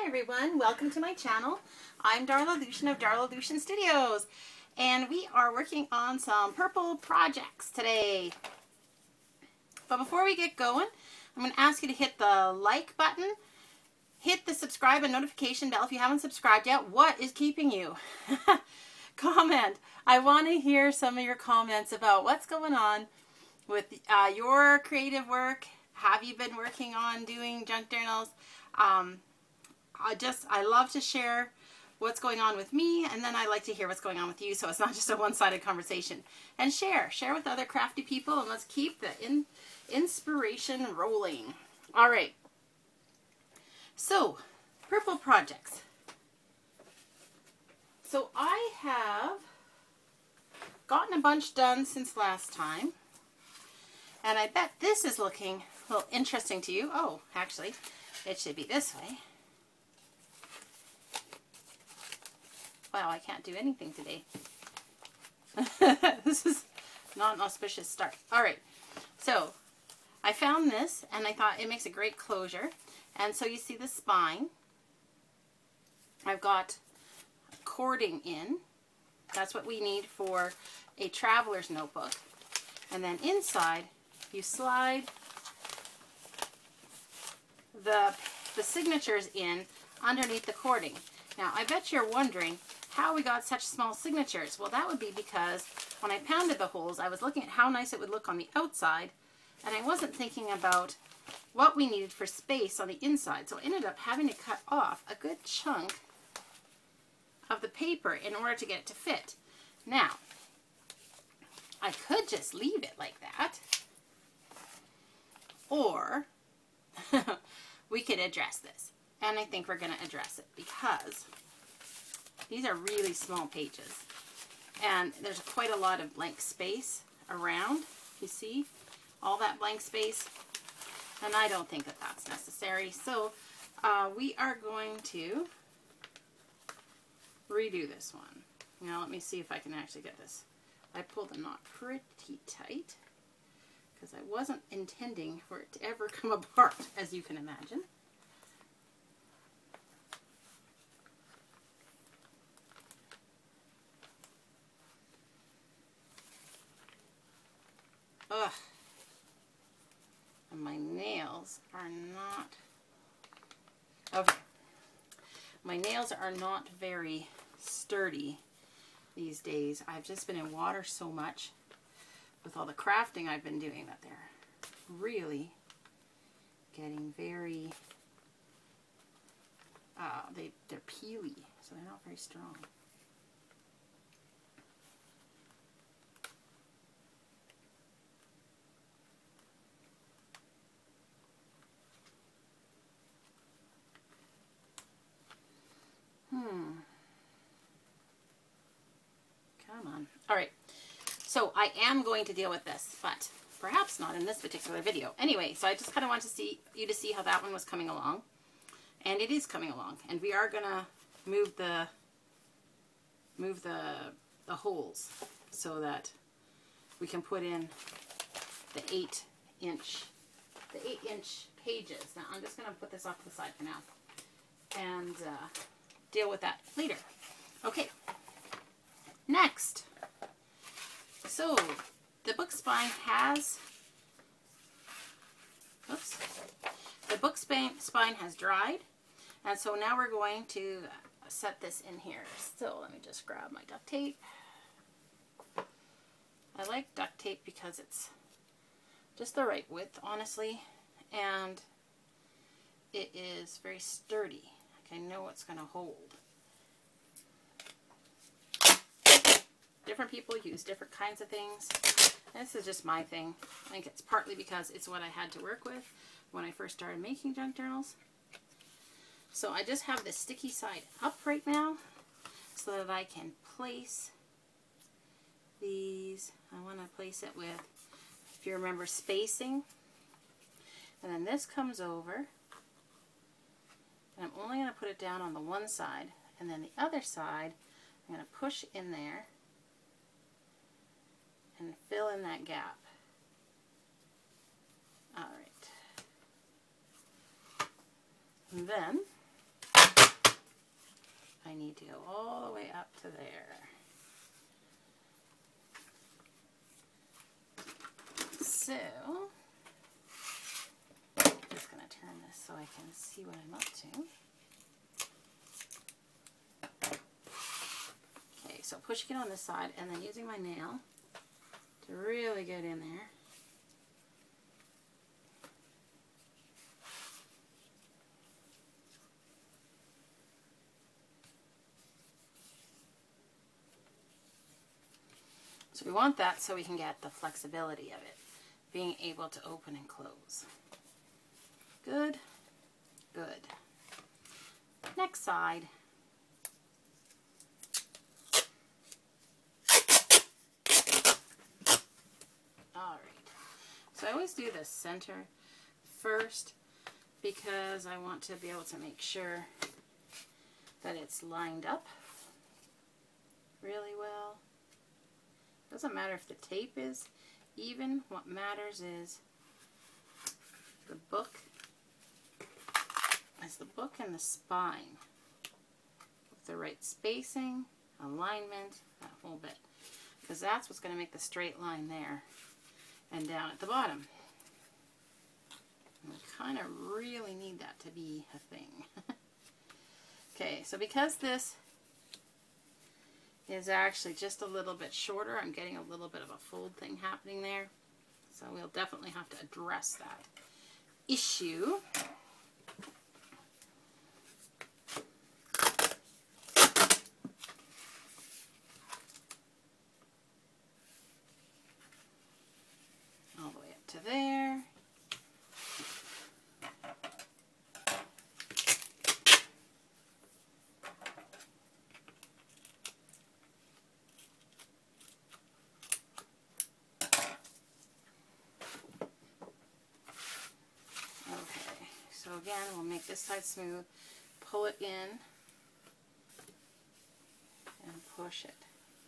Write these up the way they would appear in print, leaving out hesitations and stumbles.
Hi everyone, welcome to my channel. I'm Darla Lucien of Darla Lucien Studios, and we are working on some purple projects today. But before we get going, I'm going to ask you to hit the like button, hit the subscribe and notification bell if you haven't subscribed yet. What is keeping you? Comment. I want to hear some of your comments about what's going on with your creative work. Have you been working on doing junk journals? I love to share what's going on with me, and then I like to hear what's going on with you, so it's not just a one-sided conversation. And share with other crafty people, and let's keep the inspiration rolling. All right. So, purple projects. So I have gotten a bunch done since last time, and I bet this is looking a little interesting to you. Oh, actually, it should be this way. Wow, I can't do anything today. This is not an auspicious start. All right, so I found this, and I thought it makes a great closure. And so you see the spine. I've got cording in. That's what we need for a traveler's notebook. And then inside, you slide the signatures in underneath the cording. Now, I bet you're wondering how we got such small signatures. Well, that would be because when I pounded the holes, I was looking at how nice it would look on the outside, and I wasn't thinking about what we needed for space on the inside. So I ended up having to cut off a good chunk of the paper in order to get it to fit. Now, I could just leave it like that, or we could address this. And I think we're going to address it because these are really small pages. And there's quite a lot of blank space around. You see all that blank space? And I don't think that that's necessary. So we are going to redo this one. Now let me see if I can actually get this. I pulled the knot pretty tight because I wasn't intending for it to ever come apart, as you can imagine. Ugh. And my nails are not... Okay. My nails are not very sturdy these days. I've just been in water so much with all the crafting I've been doing that they're really getting very... they're peely, so they're not very strong. Come on. All right. So I am going to deal with this, but perhaps not in this particular video. Anyway, so I just kind of want to see you to see how that one was coming along. And it is coming along. And we are going to move the holes so that we can put in the 8-inch pages. Now I'm just going to put this off to the side for now and deal with that later. Okay. Next. So the book spine has, oops, the book spine has dried, and so now we're going to set this in here. So let me just grab my duct tape. I like duct tape because it's just the right width, honestly, and it is very sturdy. Like I know it's going to hold. Different people use different kinds of things. This is just my thing. I think it's partly because it's what I had to work with when I first started making junk journals. So I just have the sticky side up right now so that I can place these. I want to place it with, if you remember, spacing. And then this comes over. And I'm only going to put it down on the one side. And then the other side, I'm going to push in there and fill in that gap. All right. And then I need to go all the way up to there. So, I'm just going to turn this so I can see what I'm up to. Okay, so pushing it on this side and then using my nail to really get in there. So we want that so we can get the flexibility of it, being able to open and close. Good, good. Next side. All right. So I always do the center first because I want to be able to make sure that it's lined up really well. Doesn't matter if the tape is even. What matters is the book and the spine with the right spacing, alignment, that whole bit, because that's what's going to make the straight line there and down at the bottom. And we kind of really need that to be a thing. Okay, so because this is actually just a little bit shorter, I'm getting a little bit of a fold thing happening there. So we'll definitely have to address that issue. All the way up to there. So again, we'll make this side smooth, pull it in, and push it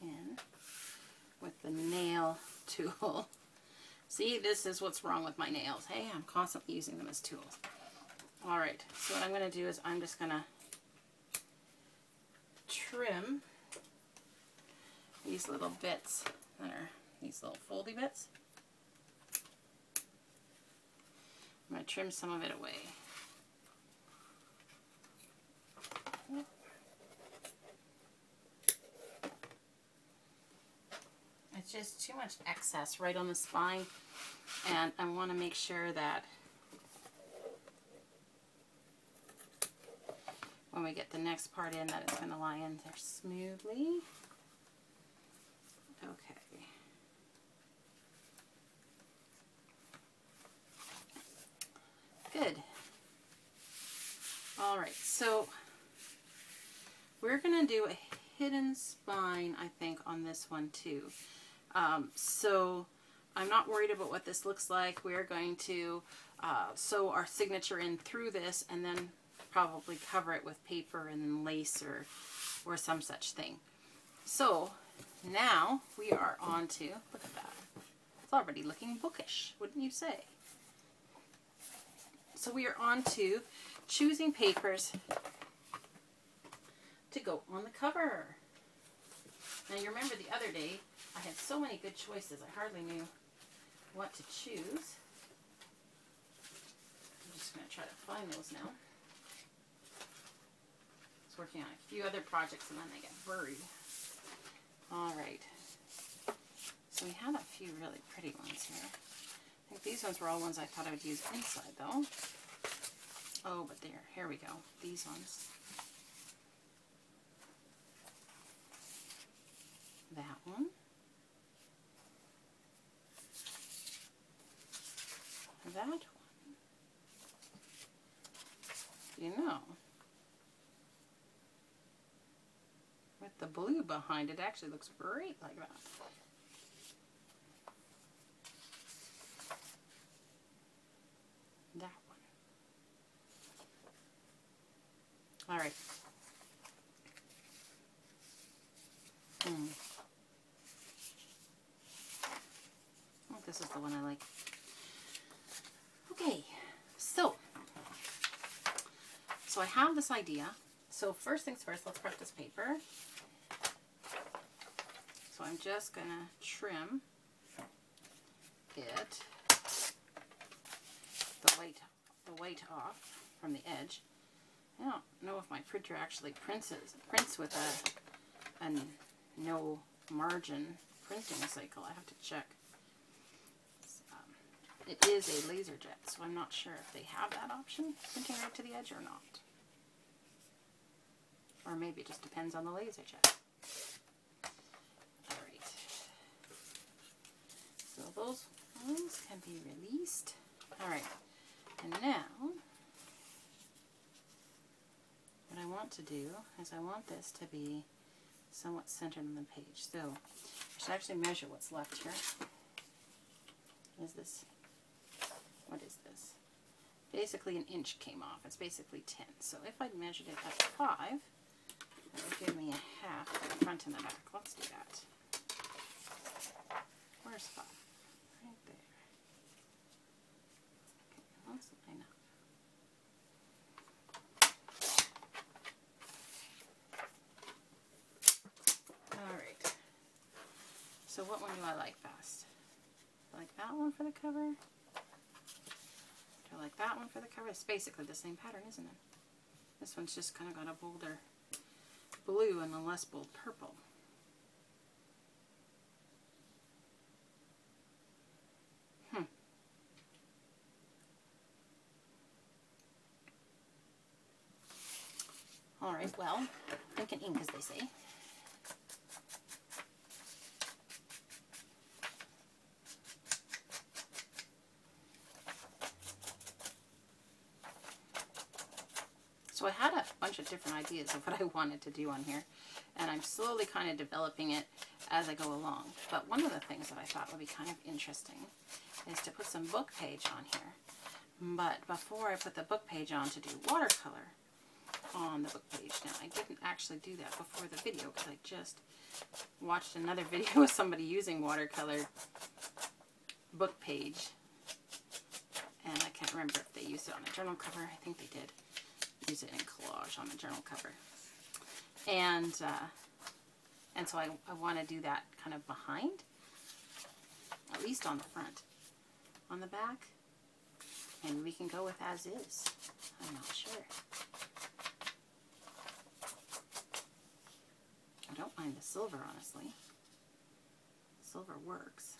in with the nail tool. See, this is what's wrong with my nails. Hey, I'm constantly using them as tools. Alright, so what I'm going to do is I'm just going to trim these little bits that are these little foldy bits. I'm going to trim some of it away. It's just too much excess right on the spine, and I want to make sure that when we get the next part in that it's going to lie in there smoothly. Okay. Good. Alright, so we're going to do a hidden spine, I think, on this one too. So I'm not worried about what this looks like. We're going to sew our signature in through this and then probably cover it with paper and then lace or some such thing. So now we are on to, look at that. It's already looking bookish, wouldn't you say? So we are on to choosing papers to go on the cover. Now you remember the other day I had so many good choices I hardly knew what to choose. I'm just going to try to find those now. I was working on a few other projects and then they get buried. Alright. So we had a few really pretty ones here. I think these ones were all ones I thought I would use inside though. Oh, but here we go. These ones. That one. That one. You know, with the blue behind it, actually looks great like that. That one. All right. I think this is the one I like. Okay, so I have this idea. So first things first, let's prep this paper. So I'm just going to trim it, the weight off from the edge. I don't know if my printer actually prints with a no margin printing cycle. I have to check. It is a LaserJet, so I'm not sure if they have that option, printing right to the edge or not. Or maybe it just depends on the LaserJet. Alright. So those ones can be released. Alright. And now, what I want to do is I want this to be somewhat centered on the page. So I should actually measure what's left here. What is this? Basically an inch came off. It's basically 10. So if I measured it at 5, that would give me a half for the front and the back. Let's do that. Where's 5? Right there. Okay, let's line up. Alright. So what one do I like best? I like that one for the cover. I like that one for the cover. It's basically the same pattern, isn't it? This one's just kind of got a bolder blue and a less bold purple. Alright, well, ink and ink, as they say. So I had a bunch of different ideas of what I wanted to do on here, and I'm slowly kind of developing it as I go along. But one of the things that I thought would be kind of interesting is to put some book page on here. But before I put the book page on, to do watercolor on the book page. Now, I didn't actually do that before the video because I just watched another video of somebody using watercolor book page, and I can't remember if they used it on a journal cover. I think they did use it in collage on the journal cover, and so I want to do that kind of behind, at least on the front. On the back, maybe we can go with as is. I'm not sure. I don't mind the silver, honestly. Silver works.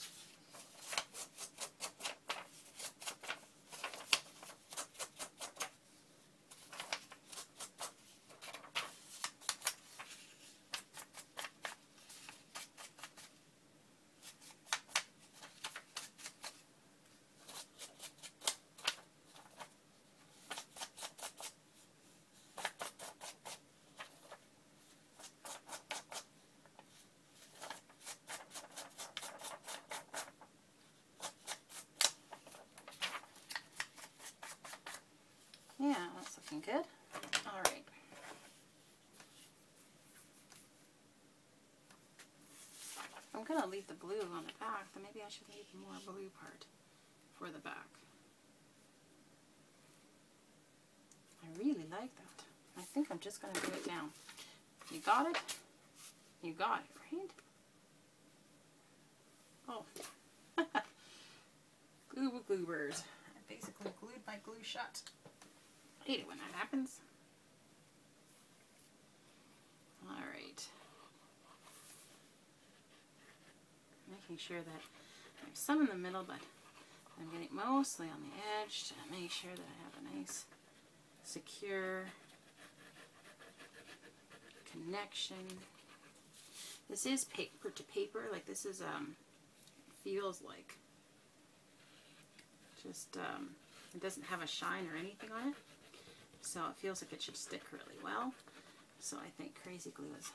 Yeah, that's looking good. All right. I'm going to leave the blue on the back, then maybe I should leave more blue part for the back. I really like that. I think I'm just going to glue it down. You got it? You got it, right? Oh. Gloobers. I basically glued my glue shut. I hate it when that happens. Alright. Making sure that there's some in the middle, but I'm getting mostly on the edge to make sure that I have a nice, secure connection. This is paper to paper, like this is, feels like. Just, it doesn't have a shine or anything on it. So it feels like it should stick really well. So I think Crazy Glue is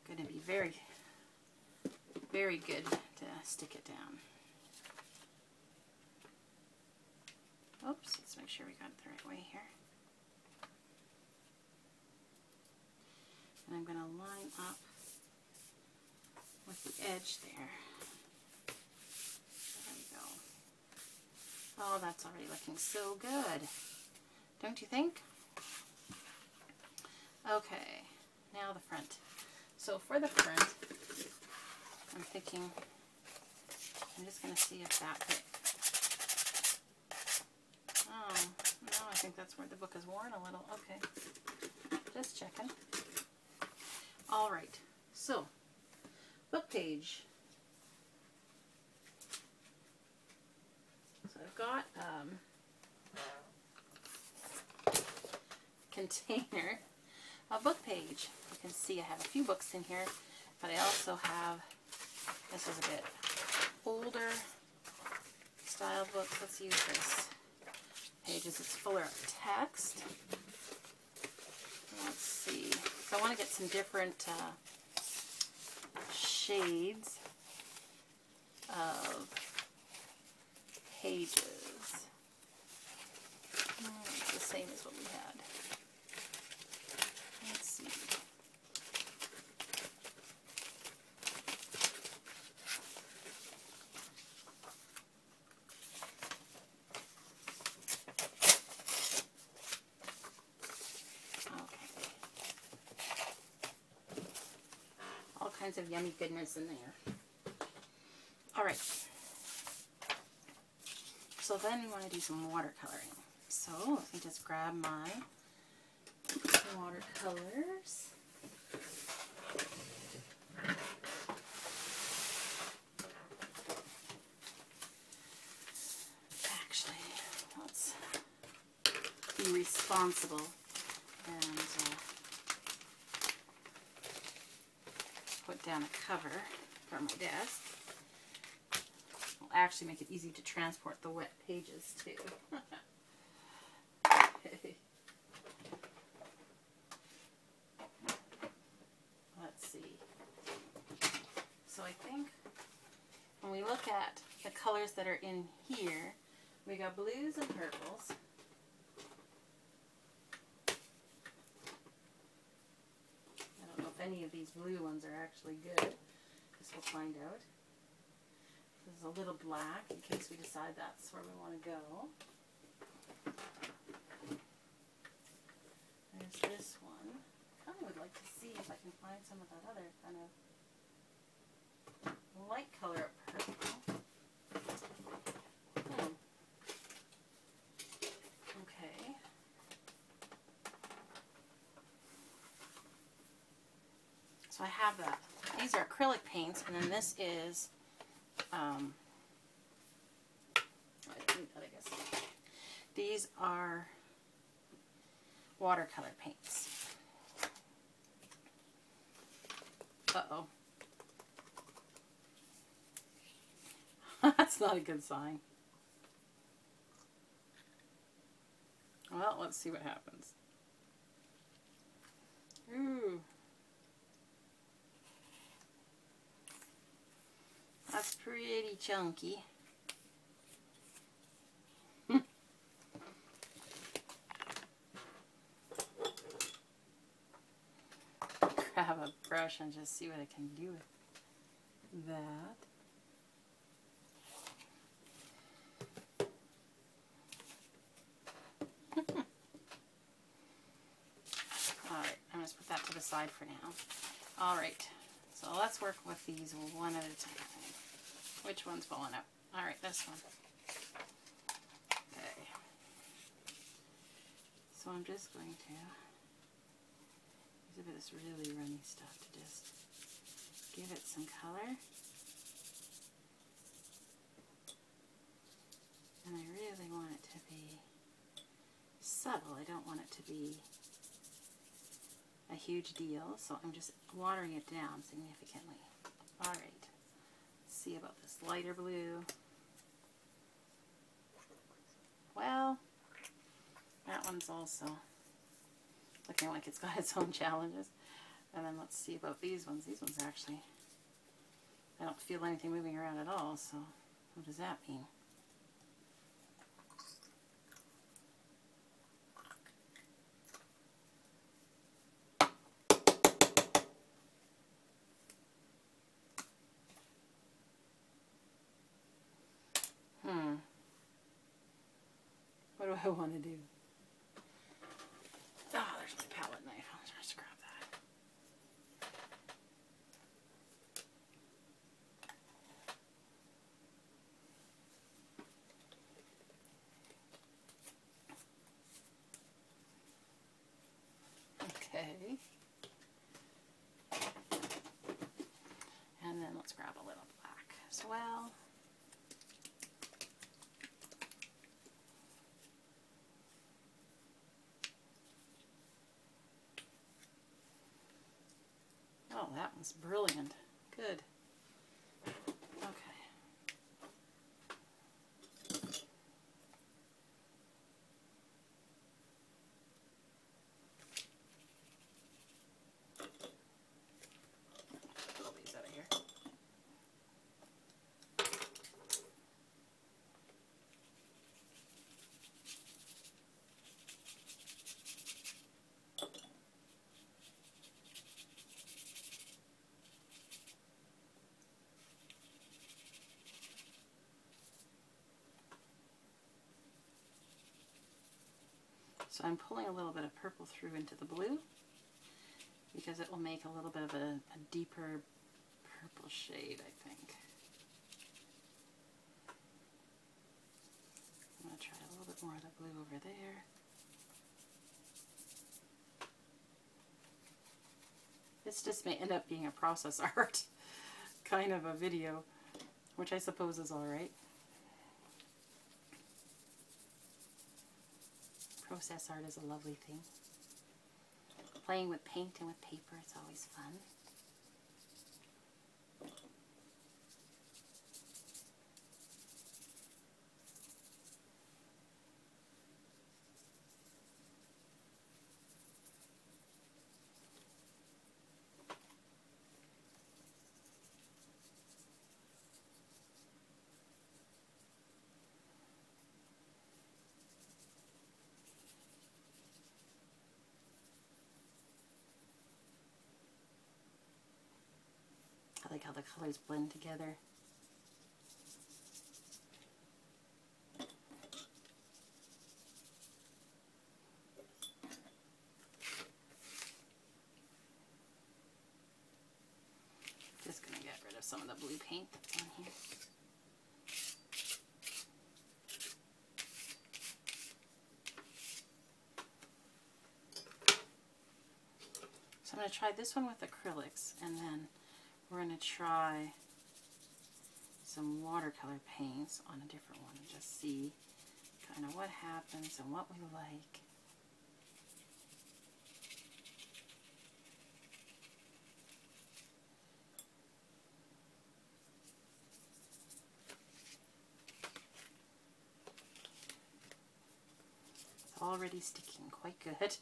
going to be very, very good to stick it down. Oops, let's make sure we got it the right way here. And I'm going to line up with the edge there. There we go. Oh, that's already looking so good. Don't you think? Okay, now the front. So for the front, I'm thinking, I'm just going to see if that bit. Oh, no, I think that's where the book is worn a little. Okay, just checking. All right, so book page. So I've got container, a book page. You can see I have a few books in here, but I also have, this is a bit older style book. Let's use this. Pages, it's fuller of text. Let's see. So I want to get some different shades of pages. It's the same as what we had. Let's see. All kinds of yummy goodness in there. All right. So then we want to do some watercoloring. So let me just grab my watercolors. Actually, let's be responsible and put down a cover for my desk. Will actually make it easy to transport the wet pages too. Let's see. So I think when we look at the colors that are in here, we got blues and purples. I don't know if any of these blue ones are actually good. Guess we'll find out. There's a little black in case we decide that's where we want to go. There's this one. I kind of would like to see if I can find some of that other kind of light color of purple. Okay. So I have that. These are acrylic paints, and then this is I guess these are watercolor paints. Uh-oh. That's not a good sign. Well, let's see what happens. Ooh. That's pretty chunky. Grab a brush and just see what I can do with that. Alright, I'm just put that to the side for now. Alright, so let's work with these one at a time. Which one's falling out? Alright, this one. Okay. So I'm just going to use a bit of this really runny stuff to just give it some color. And I really want it to be subtle. I don't want it to be a huge deal, so I'm just watering it down significantly. Alright, let's see about this lighter blue. Well, that one's also looking like it's got its own challenges. And then let's see about these ones. These ones actually, I don't feel anything moving around at all, so what does that mean? What do I want to do? Oh, there's my palette knife. I'll just grab Okay. And then let's grab a little black as well. Oh, that one's brilliant. Good. Okay. Pull these out of here. So I'm pulling a little bit of purple through into the blue because it will make a little bit of a deeper purple shade, I think. I'm going to try a little bit more of the blue over there. This just may end up being a process art kind of a video, which I suppose is alright. Process art is a lovely thing. Playing with paint and with paper, it's always fun. I like how the colors blend together. Just going to get rid of some of the blue paint that's on here. So I'm going to try this one with acrylics, and then we're going to try some watercolor paints on a different one and just see kind of what happens and what we like. It's already sticking quite good.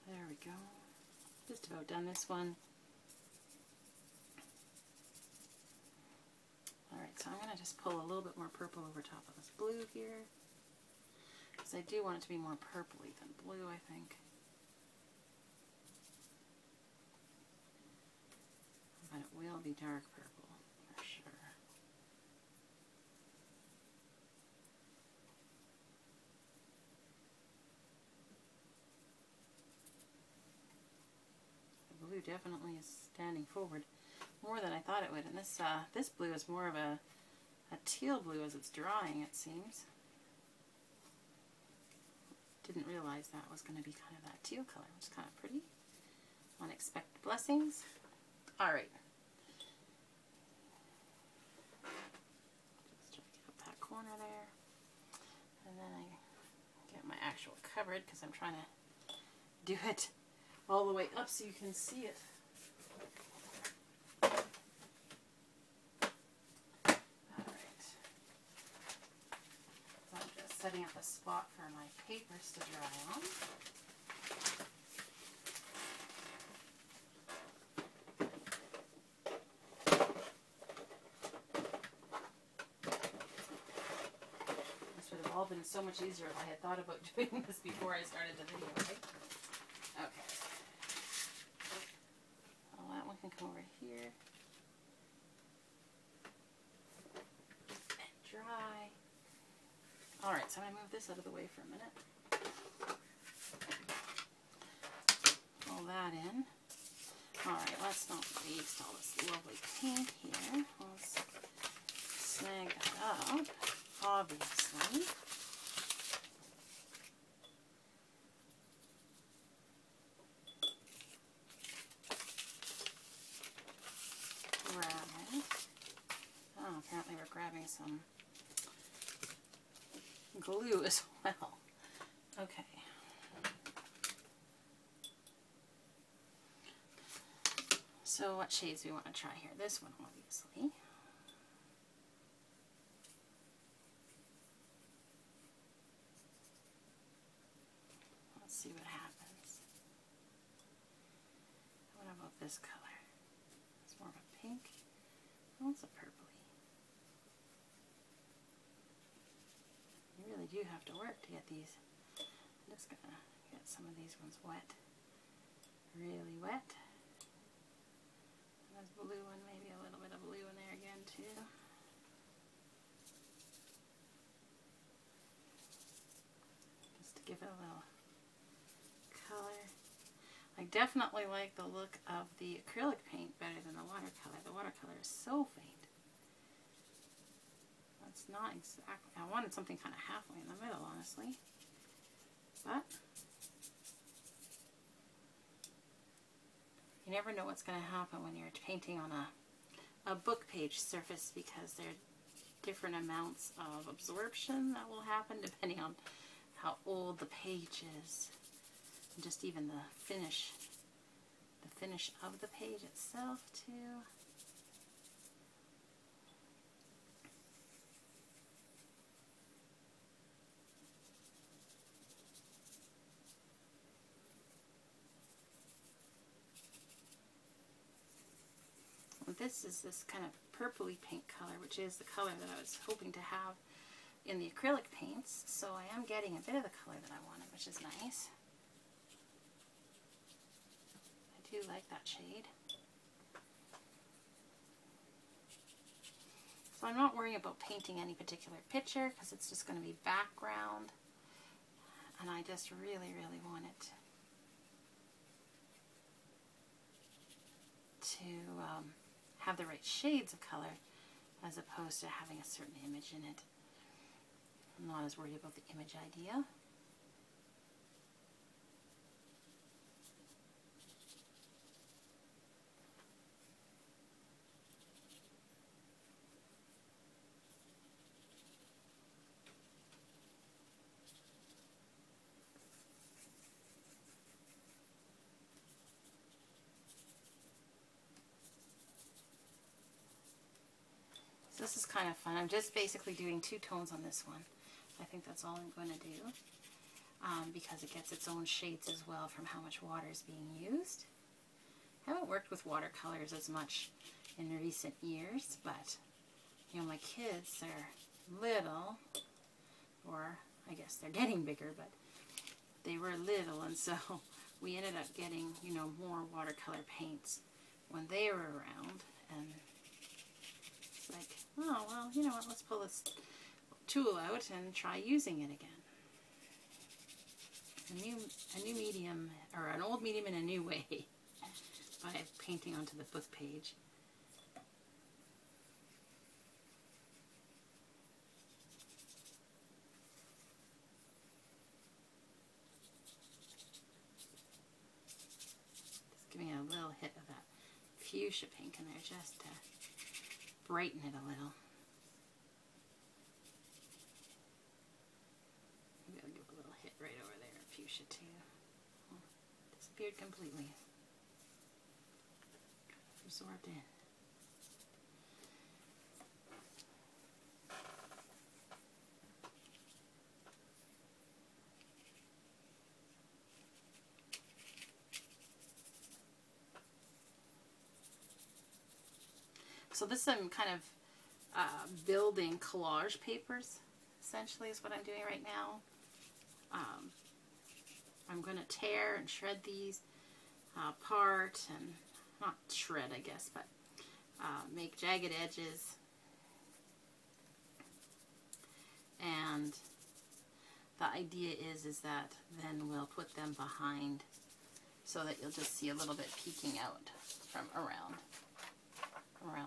There we go. Just about done this one. Alright, so I'm going to just pull a little bit more purple over top of this blue here. Because I do want it to be more purpley than blue, I think. But it will be dark purple, for sure. The blue definitely is standing forward more than I thought it would. And this blue is more of a teal blue as it's drying, it seems. Didn't realize that was going to be kind of that teal color, which is kind of pretty. Unexpected blessings. Alright. Just try to get up that corner there. And then I get my actual cupboard because I'm trying to do it all the way up so you can see it. Setting up a spot for my papers to dry on. This would have all been so much easier if I had thought about doing this before I started the video, right? Okay. Well, that one can come over here. And dry. Alright, so I'm going to move this out of the way for a minute. Pull that in. Alright, let's not waste all this lovely paint here. Let's snag that up, obviously. Grab it. Oh, apparently we're grabbing some glue as well. Okay. So what shades do we want to try here? This one, obviously. Let's see what happens. What about this color? It's more of a pink. Oh, it's a purpley. You really do have to work to get these. I'm just going to get some of these ones wet. Really wet. There's blue and maybe a little bit of blue in there again too. Just to give it a little color. I definitely like the look of the acrylic paint better than the watercolor. The watercolor is so faint. That's not exactly, I wanted something kind of halfway in the middle, honestly. But you never know what's going to happen when you're painting on a book page surface, because there are different amounts of absorption that will happen depending on how old the page is, and just even the finish of the page itself too. This is this kind of purpley pink color, which is the color that I was hoping to have in the acrylic paints. So I am getting a bit of the color that I wanted, which is nice. I do like that shade. So I'm not worrying about painting any particular picture because it's just going to be background. And I just really, really want it to have the right shades of color as opposed to having a certain image in it. I'm not as worried about the image idea. So this is kind of fun. I'm just basically doing 2 tones on this one. I think that's all I'm going to do because it gets its own shades as well from how much water is being used. I haven't worked with watercolors as much in recent years, but you know, my kids are little, or I guess they're getting bigger, but they were little, and so we ended up getting, you know, more watercolor paints when they were around, and it's like, oh, well, you know what, let's pull this tool out and try using it again. A new medium, or an old medium in a new way, by painting onto the book page. Just giving it a little hit of that fuchsia pink in there just to brighten it a little. Maybe I'll give a little hit right over there of fuchsia too. Oh, disappeared completely. Absorbed in. So this I'm kind of building collage papers. essentially is what I'm doing right now. I'm going to tear and shred these apart, and not shred, I guess, but make jagged edges. And the idea is that then we'll put them behind so that you'll just see a little bit peeking out from around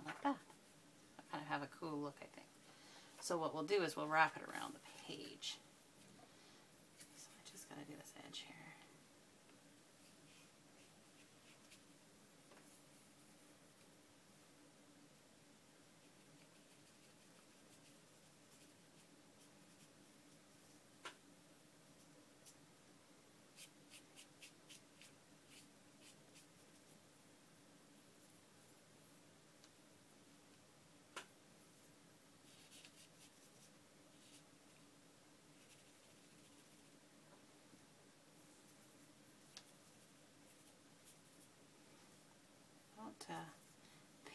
like that. Kind of have a cool look, I think. So what we'll do is we'll wrap it around the page. So I just got to do this edge here.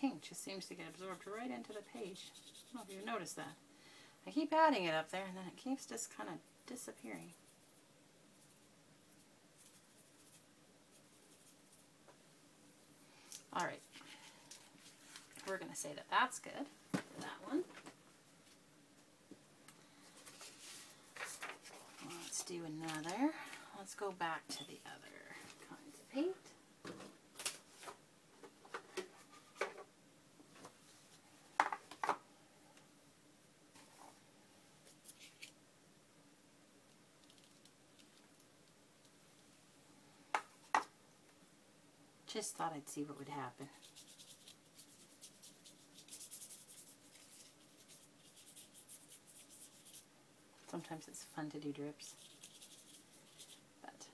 Pink just seems to get absorbed right into the page. I don't know if you noticed that. I keep adding it up there and then it keeps just kind of disappearing. Alright, we're going to say that that's good for that one. Let's do another. Let's go back to the other kinds of paint. Just thought I'd see what would happen. Sometimes it's fun to do drips, but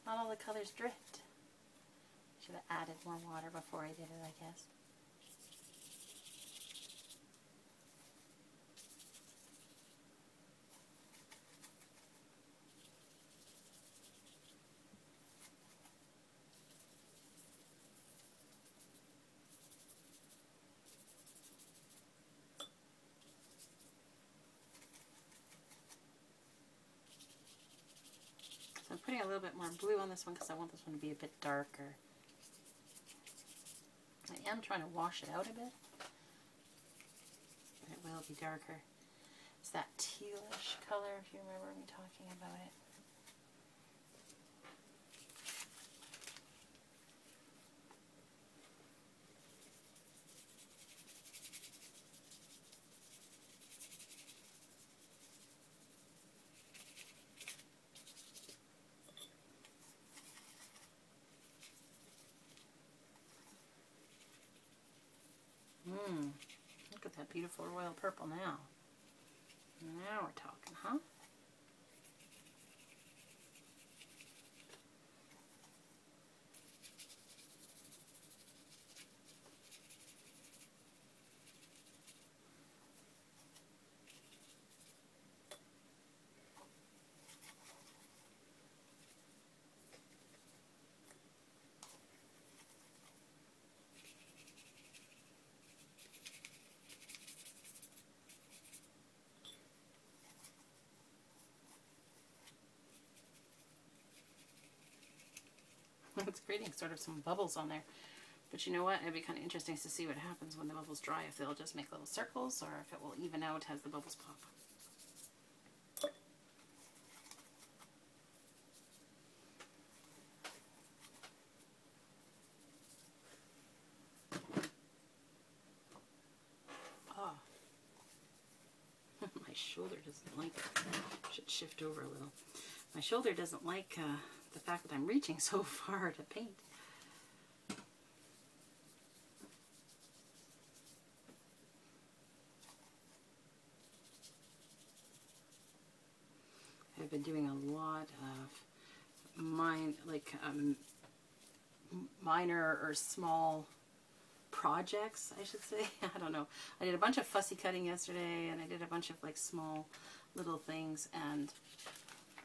not all the colors dripped. Should have added more water before I did it, I guess. I'm putting a little bit more blue on this one because I want this one to be a bit darker. I am trying to wash it out a bit, but it will be darker. It's that tealish color, if you remember me talking about it. Look at that beautiful royal purple now. Now we're talking, huh? It's creating sort of some bubbles on there. But you know what? It'd be kind of interesting to see what happens when the bubbles dry. If they'll just make little circles or if it will even out as the bubbles pop. Oh. My shoulder doesn't like it. Should shift over a little. My shoulder doesn't like the fact that I'm reaching so far to paint. I've been doing a lot of minor or small projects, I should say. I don't know. I did a bunch of fussy cutting yesterday, and I did a bunch of like small little things, and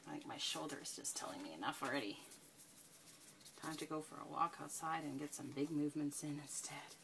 I think my shoulder is just telling me enough already. Time to go for a walk outside and get some big movements in instead.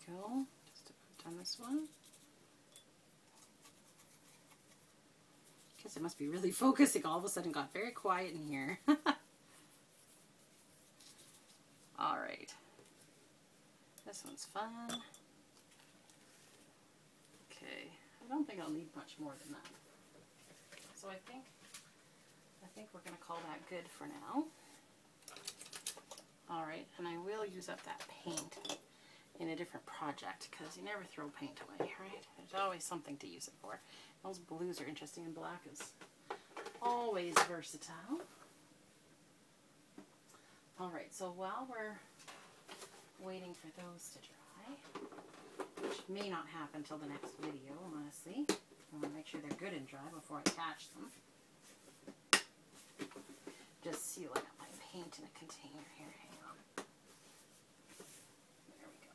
go. Just about done this one. Guess it must be really focusing. All of a sudden got very quiet in here. All right. This one's fun. Okay. I don't think I'll need much more than that. So I think we're going to call that good for now. All right, and I will use up that paint in a different project because you never throw paint away, right? There's always something to use it for. Those blues are interesting, and black is always versatile. All right, so while we're waiting for those to dry, which may not happen till the next video, honestly. I want to make sure they're good and dry before I catch them. Just sealing up my paint in a container here. Hang on. There we go.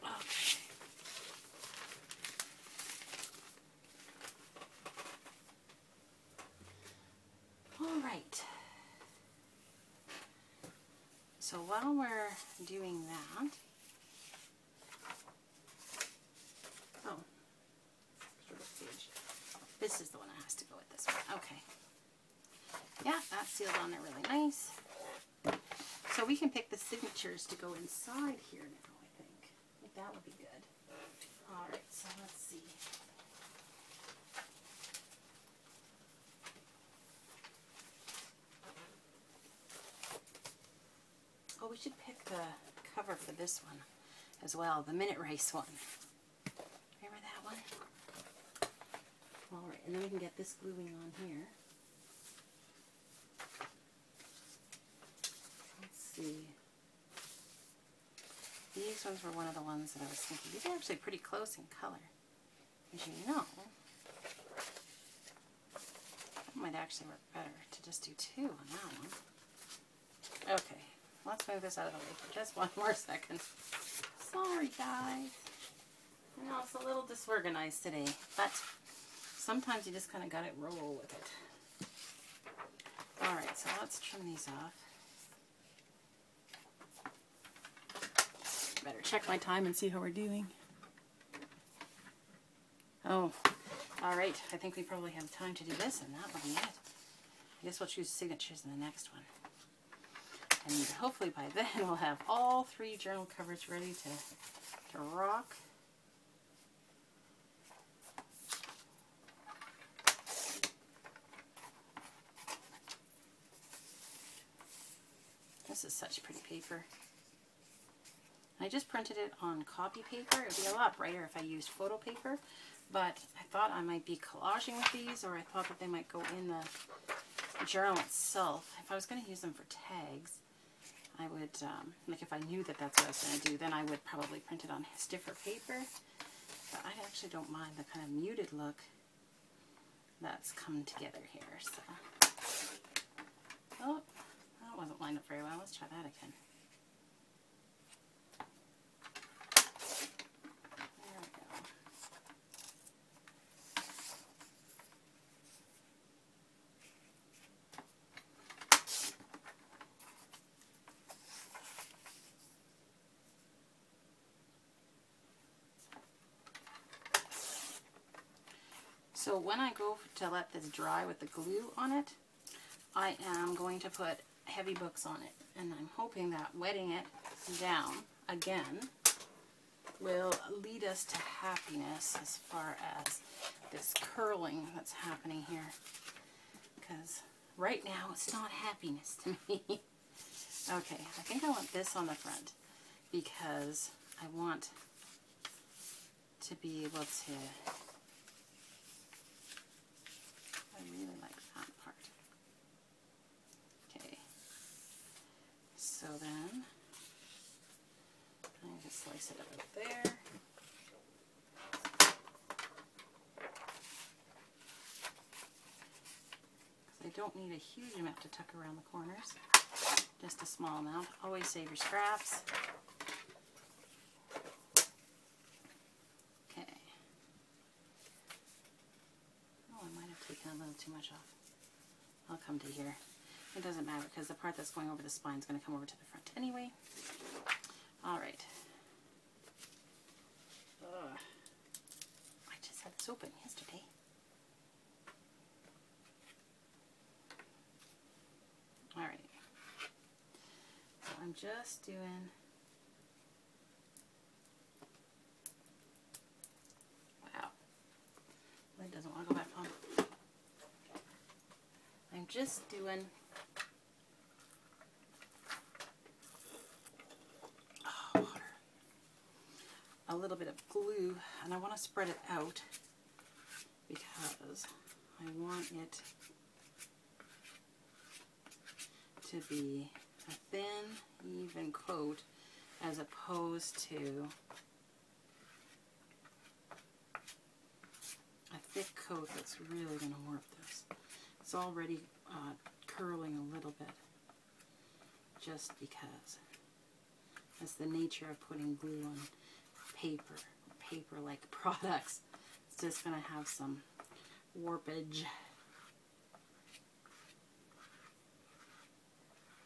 Okay. All right. So while we're doing that, this is the one that has to go with this one. Okay. Yeah, that's sealed on there really nice. So we can pick the signatures to go inside here now, I think that would be good. All right, so let's see. Oh, we should pick the cover for this one as well, the Minute Race one. Remember that one? All right, and then we can get this gluing on here. Let's see. These ones were one of the ones that I was thinking. These are actually pretty close in color, as you know. That might actually work better to just do two on that one. Okay, let's move this out of the way for just one more second. Sorry, guys. I know it's a little disorganized today, but sometimes you just kind of got to roll with it. All right, so let's trim these off. Better check my time and see how we're doing. Oh, all right. I think we probably have time to do this, and that will be it. I guess we'll choose signatures in the next one. And hopefully by then we'll have all 3 journal covers ready to rock. This is such pretty paper. I just printed it on copy paper. It would be a lot brighter if I used photo paper, but I thought I might be collaging with these, or I thought that they might go in the journal itself. If I was going to use them for tags, I would, like if I knew that that's what I was going to do, then I would probably print it on stiffer paper. But I actually don't mind the kind of muted look that's come together here. So, oh, that wasn't lined up very well. Let's try that again. There we go. So when I go to let this dry with the glue on it, I am going to put heavy books on it, and I'm hoping that wetting it down again will lead us to happiness as far as this curling that's happening here, because right now it's not happiness to me. Okay, I think I want this on the front because I want to be able to, I really like that part. Okay, so then I'm going to slice it out there. I don't need a huge amount to tuck around the corners, just a small amount. Always save your scraps. Okay. Oh, I might have taken a little too much off. I'll come to here. It doesn't matter because the part that's going over the spine is going to come over to the front anyway. All right. I just had this open yesterday. All right. So I'm just doing... Wow. It doesn't want to go back on. I'm just doing... a little bit of glue, and I want to spread it out because I want it to be a thin, even coat as opposed to a thick coat that's really going to warp this. It's already curling a little bit just because that's the nature of putting glue on paper-like products. It's just going to have some warpage.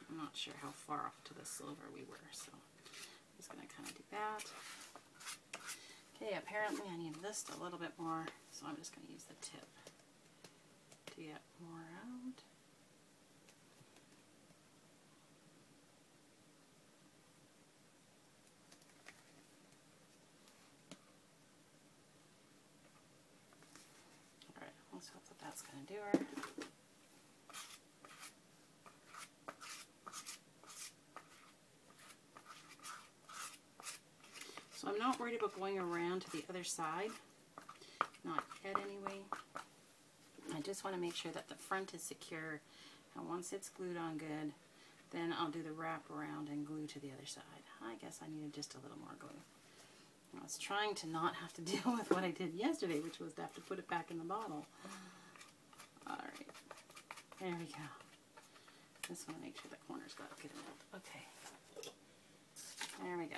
I'm not sure how far off to the silver we were, so I'm just going to kind of do that. Okay, apparently I need this a little bit more, so I'm just going to use the tip to get more out. Let's hope that that's going to do her. So I'm not worried about going around to the other side. Not yet anyway. I just want to make sure that the front is secure. And once it's glued on good, then I'll do the wrap around and glue to the other side. I guess I needed just a little more glue. I was trying to not have to deal with what I did yesterday, which was to have to put it back in the bottle. Alright, there we go. Just want to make sure the corner's got good enough. Okay, there we go.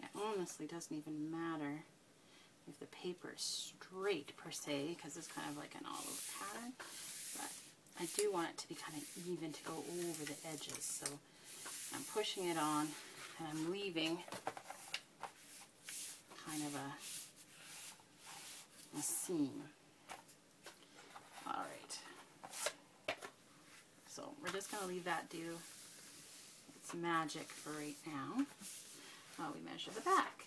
It honestly doesn't even matter if the paper is straight per se, because it's kind of like an olive pattern, but I do want it to be kind of even to go over the edges. So I'm pushing it on and I'm leaving kind of a seam. Alright. So we're just going to leave that do its magic for right now while we measure the back.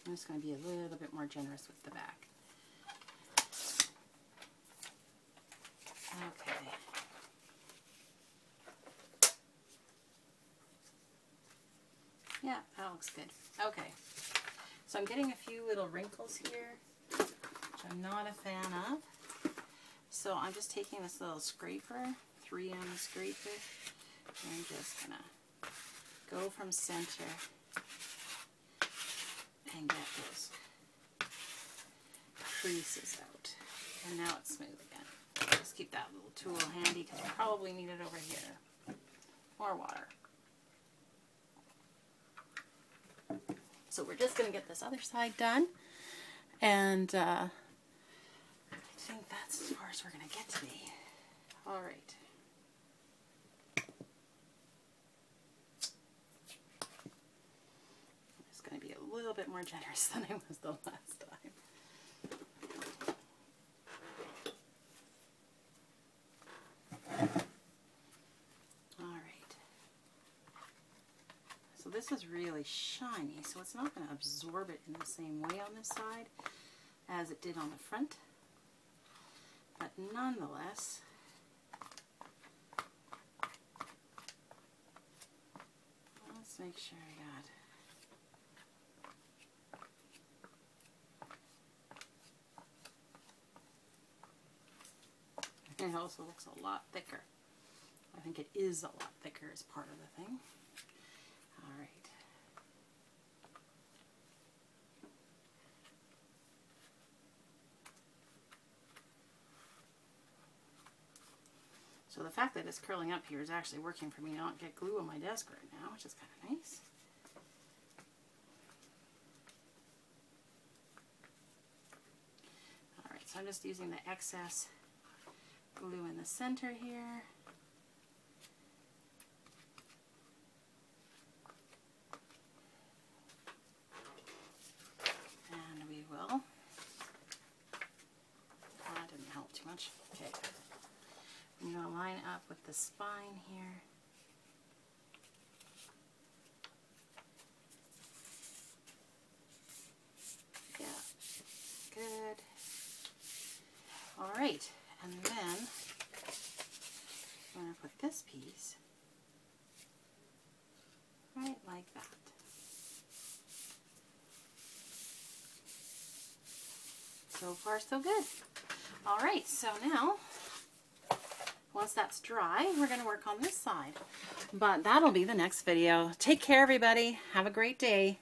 I'm just going to be a little bit more generous with the back. Okay. Yeah, that looks good. Okay. So I'm getting a few little wrinkles here, which I'm not a fan of. So I'm just taking this little scraper, 3M scraper, and I'm just going to go from center and get those creases out. And now it's smooth again. Just keep that little tool handy because you probably need it over here. More water. So we're just going to get this other side done. And I think that's as far as we're going to get today. Alright. Going to be a little bit more generous than I was the last time. Alright. So this is really shiny, so it's not going to absorb it in the same way on this side as it did on the front. But nonetheless, let's make sure I got it also looks a lot thicker. I think it is a lot thicker as part of the thing. Alright. So the fact that it's curling up here is actually working for me to not get glue on my desk right now, which is kind of nice. Alright, so I'm just using the excess glue in the center here. And we will... that didn't help too much. Okay. I'm going to line up with the spine here. Yeah, good. All right, and then I'm going to put this piece right like that. So far, so good. All right, so now, once that's dry, we're going to work on this side. But that'll be the next video. Take care, everybody. Have a great day.